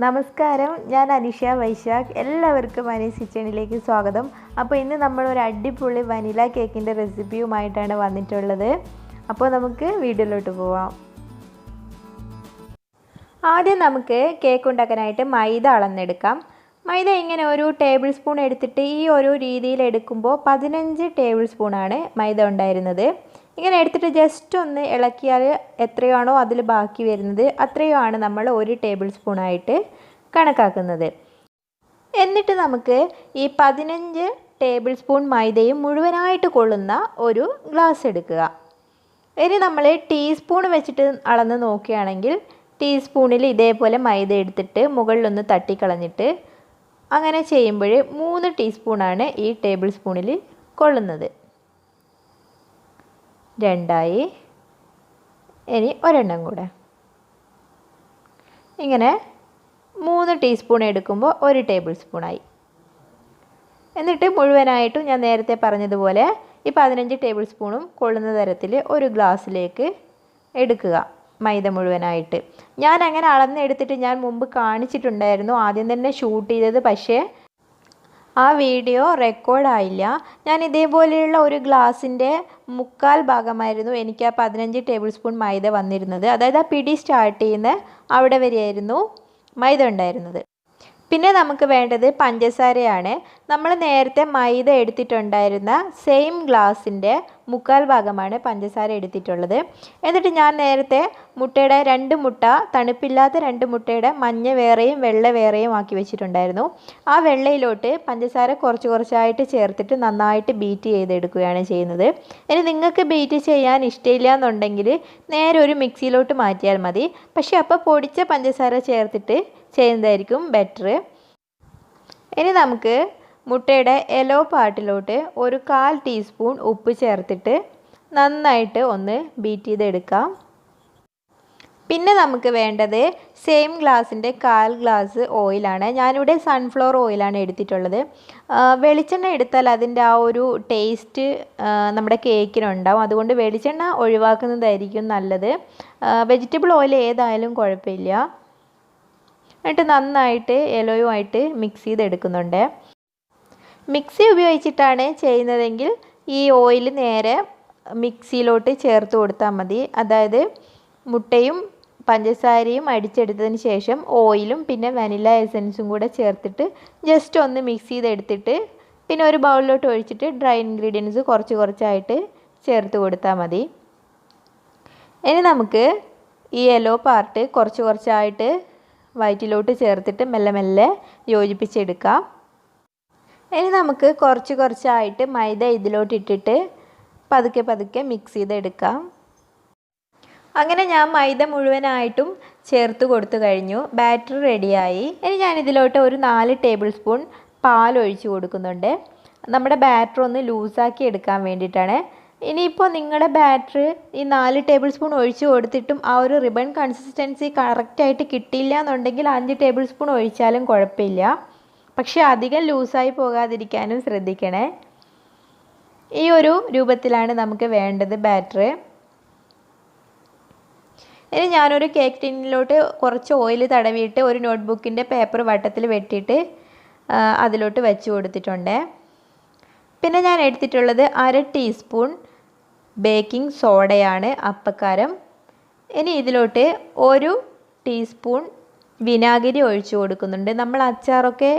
നമസ്കാരം, ഞാൻ അനിഷ വൈശാഖ്. എല്ലാവർക്കും അനീസ് കിച്ചണിലേക്ക് സ്വാഗതം. അപ്പോൾ ഇന്ന് നമ്മൾ ഒരു അടിപൊളി വനില കേക്കിൻ്റെ റെസിപ്പിയുമായിട്ടാണ് വന്നിട്ടുള്ളത്. അപ്പോൾ നമുക്ക് വീഡിയോയിലോട്ട് പോവാം. ആദ്യം നമുക്ക് കേക്ക് ഉണ്ടാക്കാനായിട്ട് മൈദ അളന്നെടുക്കാം. മൈദ ഇങ്ങനെ ഒരു ടേബിൾ സ്പൂൺ എടുത്തിട്ട് ഈ ഒരു രീതിയിൽ എടുക്കുമ്പോൾ 15 ടേബിൾ സ്പൂണാണ് മൈദ ഉണ്ടായിരുന്നത്. ഇങ്ങനെ എടുത്തിട്ട് ജസ്റ്റ് ഒന്ന് ഇളക്കിയാൽ എത്രയാണോ അതിൽ ബാക്കി വരുന്നത് അത്രയുമാണ് നമ്മൾ 1 ടേബിൾ സ്പൂണായിട്ട് കണക്കാക്കുന്നത്. എന്നിട്ട് നമുക്ക് ഈ 15 ടേബിൾ സ്പൂൺ മൈദയും മുഴുവനായിട്ട് കൊള്ളുന്ന ഒരു ഗ്ലാസ് എടുക്കുക. ഇനി നമ്മൾ ടീസ്പൂൺ വെച്ചിട്ട് അളന്ന് നോക്കുകയാണെങ്കിൽ ടീസ്പൂണിൽ ഇതേപോലെ മൈദ എടുത്തിട്ട് മുകളിലൊന്ന് തട്ടിക്കളഞ്ഞിട്ട് അങ്ങനെ ചെയ്യുമ്പോൾ 3 ടീസ്പൂണാണ് ഈ ടേബിൾ സ്പൂണിൽ കൊള്ളുന്നത്. 2 ഇനി ഒരെണ്ണം കൂടെ. ഇങ്ങനെ 3 ടീസ്പൂൺ എടുക്കുമ്പോൾ 1 ടേബിൾ സ്പൂണായി. എന്നിട്ട് മുഴുവനായിട്ടും ഞാൻ നേരത്തെ പറഞ്ഞതുപോലെ ഈ 15 ടേബിൾ സ്പൂണും കൊള്ളുന്ന തരത്തിൽ ഒരു ഗ്ലാസ്സിലേക്ക് എടുക്കുക മൈദ മുഴുവനായിട്ട്. ഞാൻ അങ്ങനെ അളന്നെടുത്തിട്ട് ഞാൻ മുമ്പ് കാണിച്ചിട്ടുണ്ടായിരുന്നു, ആദ്യം തന്നെ ഷൂട്ട് ചെയ്തത്. പക്ഷേ ആ വീഡിയോ റെക്കോർഡായില്ല. ഞാൻ ഇതേപോലെയുള്ള ഒരു ഗ്ലാസിൻ്റെ 1/4 ഭാഗമായിരുന്നു എനിക്ക് ആ 15 ടേബിൾ സ്പൂൺ മൈദ വന്നിരുന്നത്. അതായത് ആ പിടി സ്റ്റാർട്ട് ചെയ്യുന്ന അവിടെ വരെയായിരുന്നു മൈദ ഉണ്ടായിരുന്നത്. പിന്നെ നമുക്ക് വേണ്ടത് പഞ്ചസാരയാണ്. നമ്മൾ നേരത്തെ മൈദ എടുത്തിട്ടുണ്ടായിരുന്ന സെയിം ഗ്ലാസിൻ്റെ 1/4 ഭാഗമാണ് പഞ്ചസാര എടുത്തിട്ടുള്ളത്. എന്നിട്ട് ഞാൻ നേരത്തെ മുട്ടയുടെ 2 മുട്ട, തണുപ്പില്ലാത്ത 2 മുട്ടയുടെ മഞ്ഞ വേറെയും വെള്ള വേറെയും ആക്കി വെച്ചിട്ടുണ്ടായിരുന്നു. ആ വെള്ളയിലോട്ട് പഞ്ചസാര കുറച്ചായിട്ട് ചേർത്തിട്ട് നന്നായിട്ട് ബീറ്റ് ചെയ്തെടുക്കുകയാണ് ചെയ്യുന്നത്. ഇനി നിങ്ങൾക്ക് ബീറ്റ് ചെയ്യാൻ ഇഷ്ടമില്ല എന്നുണ്ടെങ്കിൽ നേരെ ഒരു മിക്സിയിലോട്ട് മാറ്റിയാൽ മതി. പക്ഷേ അപ്പോൾ പൊടിച്ച പഞ്ചസാര ചേർത്തിട്ട് ചെയ്യുന്നതായിരിക്കും ബെറ്റർ. ഇനി നമുക്ക് മുട്ടയുടെ യെല്ലോ പാർട്ടിലോട്ട് ഒരു 1/4 ടീസ്പൂൺ ഉപ്പ് ചേർത്തിട്ട് നന്നായിട്ട് ഒന്ന് ബീറ്റ് ചെയ്തെടുക്കാം. പിന്നെ നമുക്ക് വേണ്ടത് സെയിം ഗ്ലാസിൻ്റെ 1/4 ഗ്ലാസ് ഓയിലാണ്. ഞാനിവിടെ സൺഫ്ലവർ ഓയിലാണ് എടുത്തിട്ടുള്ളത്. വെളിച്ചെണ്ണ എടുത്താൽ അതിൻ്റെ ആ ഒരു ടേസ്റ്റ് നമ്മുടെ കേക്കിനുണ്ടാവും. അതുകൊണ്ട് വെളിച്ചെണ്ണ ഒഴിവാക്കുന്നതായിരിക്കും നല്ലത്. വെജിറ്റബിൾ ഓയിൽ ഏതായാലും കുഴപ്പമില്ല. എന്നിട്ട് നന്നായിട്ട് യെല്ലോയുമായിട്ട് മിക്സ് ചെയ്തെടുക്കുന്നുണ്ട്. മിക്സി ഉപയോഗിച്ചിട്ടാണ് ചെയ്യുന്നതെങ്കിൽ ഈ ഓയിൽ നേരെ മിക്സിയിലോട്ട് ചേർത്ത് കൊടുത്താൽ മതി. അതായത് മുട്ടയും പഞ്ചസാരയും അടിച്ചെടുത്തതിന് ശേഷം ഓയിലും പിന്നെ വനില എസൻസും കൂടെ ചേർത്തിട്ട് ജസ്റ്റ് ഒന്ന് മിക്സ് ചെയ്തെടുത്തിട്ട് പിന്നെ ഒരു ബൗളിലോട്ട് ഒഴിച്ചിട്ട് ഡ്രൈ ഇൻഗ്രീഡിയൻസ് കുറച്ചായിട്ട് ചേർത്ത് കൊടുത്താൽ മതി. ഇനി നമുക്ക് ഈ യെല്ലോ പാർട്ട് കുറച്ചായിട്ട് വയറ്റിലോട്ട് ചേർത്തിട്ട് മെല്ലെ യോജിപ്പിച്ചെടുക്കാം. ഇനി നമുക്ക് കുറച്ചായിട്ട് മൈദ ഇതിലോട്ട് ഇട്ടിട്ട് പതുക്കെ മിക്സ് ചെയ്തെടുക്കാം. അങ്ങനെ ഞാൻ മൈദ മുഴുവനായിട്ടും ചേർത്ത് കൊടുത്തു കഴിഞ്ഞു. ബാറ്റർ റെഡിയായി. ഇനി ഞാൻ ഇതിലോട്ട് ഒരു 4 ടേബിൾ സ്പൂൺ പാൽ ഒഴിച്ച് കൊടുക്കുന്നുണ്ട്. നമ്മുടെ ബാറ്റർ ഒന്ന് ലൂസാക്കി എടുക്കാൻ വേണ്ടിയിട്ടാണ്. ഇനിയിപ്പോൾ നിങ്ങളുടെ ബാറ്റർ ഈ 4 ടേബിൾ സ്പൂൺ ഒഴിച്ച് കൊടുത്തിട്ടും ആ ഒരു റിബൺ കൺസിസ്റ്റൻസി കറക്റ്റായിട്ട് കിട്ടിയില്ല എന്നുണ്ടെങ്കിൽ 5 ടേബിൾ സ്പൂൺ ഒഴിച്ചാലും കുഴപ്പമില്ല. പക്ഷേ അധികം ലൂസായി പോകാതിരിക്കാനും ശ്രദ്ധിക്കണേ. ഈ ഒരു രൂപത്തിലാണ് നമുക്ക് വേണ്ടത് ബാറ്റർ. ഇനി ഞാനൊരു കേക്ക് ടിന്നിലോട്ട് കുറച്ച് ഓയിൽ തടവിയിട്ട് ഒരു നോട്ട്ബുക്കിൻ്റെ പേപ്പർ വട്ടത്തിൽ വെട്ടിയിട്ട് അതിലോട്ട് വെച്ച് കൊടുത്തിട്ടുണ്ട്. പിന്നെ ഞാൻ എടുത്തിട്ടുള്ളത് 1/2 ടീസ്പൂൺ ബേക്കിംഗ് സോഡയാണ്, അപ്പക്കാരം. ഇനി ഇതിലോട്ട് 1 ടീസ്പൂൺ വിനാഗിരി ഒഴിച്ചു കൊടുക്കുന്നുണ്ട്. നമ്മൾ അച്ചാറൊക്കെ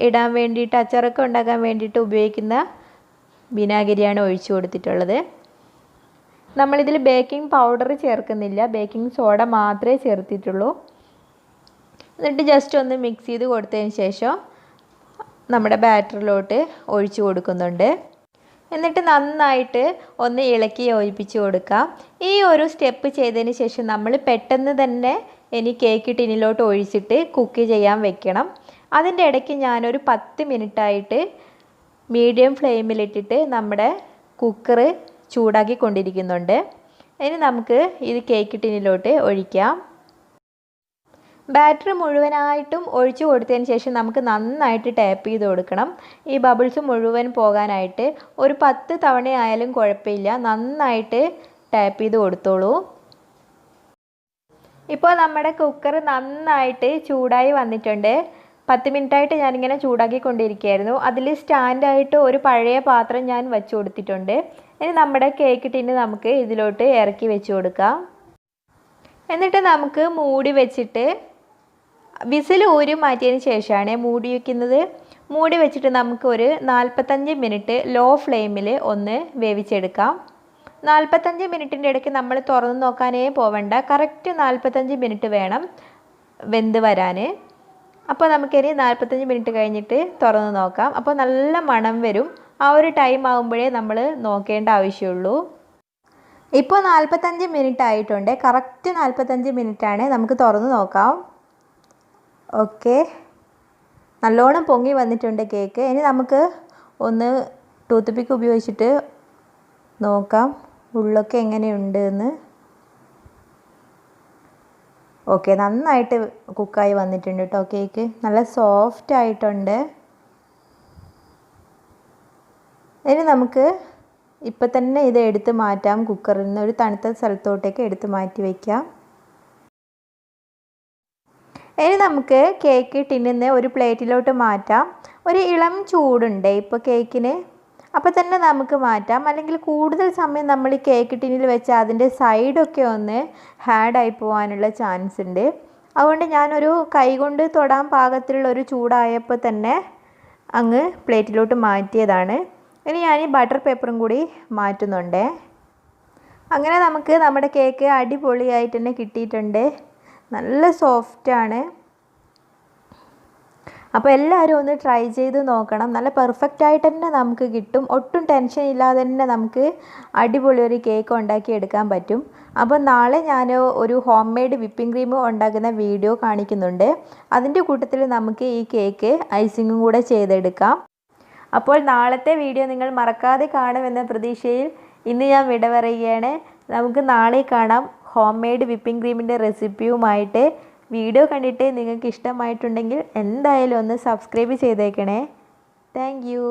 ഇടാൻ വേണ്ടിയിട്ട്, അച്ചാറൊക്കെ ഉണ്ടാക്കാൻ വേണ്ടിയിട്ട് ഉപയോഗിക്കുന്ന വിനാഗിരിയാണ് ഒഴിച്ചു കൊടുത്തിട്ടുള്ളത്. നമ്മളിതിൽ ബേക്കിംഗ് പൗഡർ ചേർക്കുന്നില്ല, ബേക്കിംഗ് സോഡ മാത്രമേ ചേർത്തിട്ടുള്ളൂ. എന്നിട്ട് ജസ്റ്റ് ഒന്ന് മിക്സ് ചെയ്ത് കൊടുത്തതിന് ശേഷം നമ്മുടെ ബാറ്ററിലോട്ട് ഒഴിച്ചു കൊടുക്കുന്നുണ്ട്. എന്നിട്ട് നന്നായിട്ട് ഒന്ന് ഇളക്കി യോജിപ്പിച്ച് കൊടുക്കാം. ഈ ഒരു സ്റ്റെപ്പ് ചെയ്തതിന് ശേഷം നമ്മൾ പെട്ടെന്ന് തന്നെ ഇനി കേക്ക് ടിന്നിലോട്ട് ഒഴിച്ചിട്ട് കുക്ക് ചെയ്യാൻ വെക്കണം. അതിൻ്റെ ഇടയ്ക്ക് ഞാനൊരു 10 മിനിറ്റായിട്ട് മീഡിയം ഫ്ലെയിമിലിട്ടിട്ട് നമ്മുടെ കുക്കർ ചൂടാക്കിക്കൊണ്ടിരിക്കുന്നുണ്ട്. ഇനി നമുക്ക് ഇത് കേക്ക് ടിന്നിലോട്ട് ഒഴിക്കാം. ബാറ്റർ മുഴുവനായിട്ടും ഒഴിച്ചു കൊടുത്തതിന് ശേഷം നമുക്ക് നന്നായിട്ട് ടാപ്പ് ചെയ്ത് കൊടുക്കണം. ഈ ബബിൾസ് മുഴുവൻ പോകാനായിട്ട് ഒരു 10 തവണയായാലും കുഴപ്പമില്ല, നന്നായിട്ട് ടാപ്പ് ചെയ്ത് കൊടുത്തോളൂ. ഇപ്പോൾ നമ്മുടെ കുക്കർ നന്നായിട്ട് ചൂടായി വന്നിട്ടുണ്ട്. 10 മിനിറ്റായിട്ട് ഞാനിങ്ങനെ ചൂടാക്കിക്കൊണ്ടിരിക്കുകയായിരുന്നു. അതിൽ സ്റ്റാൻഡായിട്ട് ഒരു പഴയ പാത്രം ഞാൻ വെച്ച് കൊടുത്തിട്ടുണ്ട്. ഇനി നമ്മുടെ കേക്ക് ടിന്ന് നമുക്ക് ഇതിലോട്ട് ഇറക്കി വെച്ച് കൊടുക്കാം. എന്നിട്ട് നമുക്ക് മൂടി വെച്ചിട്ട് വിസിൽ ഊരി മാറ്റിയതിന് ശേഷമാണ് മൂടി വയ്ക്കുന്നത്. മൂടി വെച്ചിട്ട് നമുക്ക് ഒരു 45 മിനിറ്റ് ലോ ഫ്ലെയിമിൽ ഒന്ന് വേവിച്ചെടുക്കാം. 45 മിനിറ്റിൻ്റെ ഇടയ്ക്ക് നമ്മൾ തുറന്ന് നോക്കാനേ പോവണ്ട. കറക്റ്റ് 45 മിനിറ്റ് വേണം വെന്ത് വരാൻ. അപ്പോൾ നമുക്കിനി 45 മിനിറ്റ് കഴിഞ്ഞിട്ട് തുറന്ന് നോക്കാം. അപ്പോൾ നല്ല മണം വരും. ആ ഒരു ടൈം ആകുമ്പോഴേ നമ്മൾ നോക്കേണ്ട ആവശ്യമുള്ളൂ. ഇപ്പോൾ 45 മിനിറ്റ് ആയിട്ടുണ്ട്. കറക്റ്റ് 45 മിനിറ്റാണ്. നമുക്ക് തുറന്ന് നോക്കാം. ഓക്കെ, നല്ലോണം പൊങ്ങി വന്നിട്ടുണ്ട് കേക്ക്. ഇനി നമുക്ക് ഒന്ന് ടൂത്ത് പിക്ക് ഉപയോഗിച്ചിട്ട് നോക്കാം ഉള്ളൊക്കെ എങ്ങനെയുണ്ട് എന്ന്. ഓക്കെ, നന്നായിട്ട് കുക്കായി വന്നിട്ടുണ്ട് കേട്ടോ. കേക്ക് നല്ല സോഫ്റ്റ് ആയിട്ടുണ്ട്. ഇനി നമുക്ക് ഇപ്പം തന്നെ ഇത് എടുത്ത് മാറ്റാം. കുക്കറിൽ നിന്ന് ഒരു തണുത്ത സ്ഥലത്തോട്ടേക്ക് എടുത്ത് മാറ്റി വയ്ക്കാം. ഇനി നമുക്ക് കേക്ക് ടിന്നിൽ നിന്ന് ഒരു പ്ലേറ്റിലോട്ട് മാറ്റാം. ഒരു ഇളം ചൂടുണ്ട് ഇപ്പോൾ കേക്കിന്. അപ്പോൾ തന്നെ നമുക്ക് മാറ്റാം. അല്ലെങ്കിൽ കൂടുതൽ സമയം നമ്മൾ ഈ കേക്ക് ടിന്നിൽ വെച്ച് അതിൻ്റെ സൈഡൊക്കെ ഒന്ന് ഹാർഡായി പോകാനുള്ള ചാൻസ് ഉണ്ട്. അതുകൊണ്ട് ഞാനൊരു കൈകൊണ്ട് തൊടാൻ പാകത്തിലുള്ള ഒരു ചൂടായപ്പോൾ തന്നെ അങ്ങ് പ്ലേറ്റിലോട്ട് മാറ്റിയതാണ്. ഇനി ഞാൻ ഈ ബട്ടർ പേപ്പറും കൂടി മാറ്റുന്നുണ്ട്. അങ്ങനെ നമുക്ക് നമ്മുടെ കേക്ക് അടിപൊളിയായിട്ട് തന്നെ കിട്ടിയിട്ടുണ്ട്. നല്ല സോഫ്റ്റാണ്. അപ്പോൾ എല്ലാവരും ഒന്ന് ട്രൈ ചെയ്ത് നോക്കണം. നല്ല പെർഫെക്റ്റ് ആയിട്ട് തന്നെ നമുക്ക് കിട്ടും. ഒട്ടും ടെൻഷൻ ഇല്ലാതെ തന്നെ നമുക്ക് അടിപൊളി ഒരു കേക്ക് ഉണ്ടാക്കിയെടുക്കാൻ പറ്റും. അപ്പോൾ നാളെ ഞാൻ ഒരു ഹോം മെയ്ഡ് വിപ്പിംഗ് ക്രീം ഉണ്ടാക്കുന്ന വീഡിയോ കാണിക്കുന്നുണ്ട്. അതിൻ്റെ കൂട്ടത്തിൽ നമുക്ക് ഈ കേക്ക് ഐസിങ്ങും കൂടെ ചെയ്തെടുക്കാം. അപ്പോൾ നാളത്തെ വീഡിയോ നിങ്ങൾ മറക്കാതെ കാണുമെന്ന പ്രതീക്ഷയിൽ ഇന്ന് ഞാൻ വിട പറയുകയാണ്. നമുക്ക് നാളെ കാണാം ഹോം മെയ്ഡ് വിപ്പിംഗ് ക്രീമിൻ്റെ റെസിപ്പിയുമായിട്ട്. വീഡിയോ കണ്ടിട്ട് നിങ്ങൾക്ക് ഇഷ്ടമായിട്ടുണ്ടെങ്കിൽ എന്തായാലും ഒന്ന് സബ്സ്ക്രൈബ് ചെയ്തേക്കണേ. Thank you.